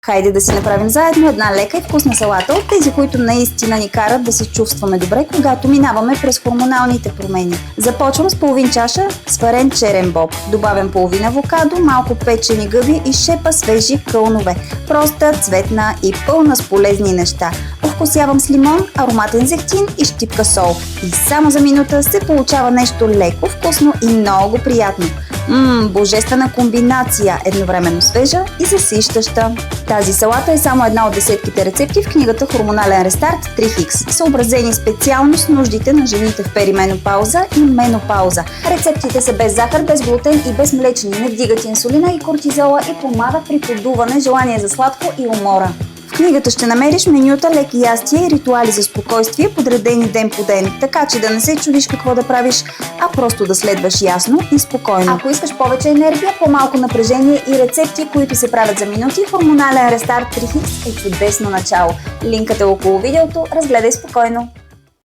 Хайде да си направим заедно една лека и вкусна салата от тези, които наистина ни карат да се чувстваме добре, когато минаваме през хормоналните промени. Започвам с половин чаша сварен черен боб. Добавям половина авокадо, малко печени гъби и шепа свежи кълнове. Проста, цветна и пълна с полезни неща. Овкусявам с лимон, ароматен зехтин и щипка сол. И само за минута се получава нещо леко, вкусно и много приятно. Божествена комбинация, едновременно свежа и засищаща. Тази салата е само една от десетките рецепти в книгата Хормонален рестарт 3X, съобразени специално с нуждите на жените в перименопауза и менопауза. Рецептите са без захар, без глутен и без млечни, не вдигат инсулина и кортизола и помагат при подуване, желание за сладко и умора. В книгата ще намериш менюта, леки ястия и ритуали за спокойствие, подредени ден по ден, така че да не се чудиш какво да правиш, а просто да следваш ясно и спокойно. Ако искаш повече енергия, по-малко напрежение и рецепти, които се правят за минути, Хормонален рестарт 3X е чудесно начало. Линкът е около видеото, разгледай спокойно.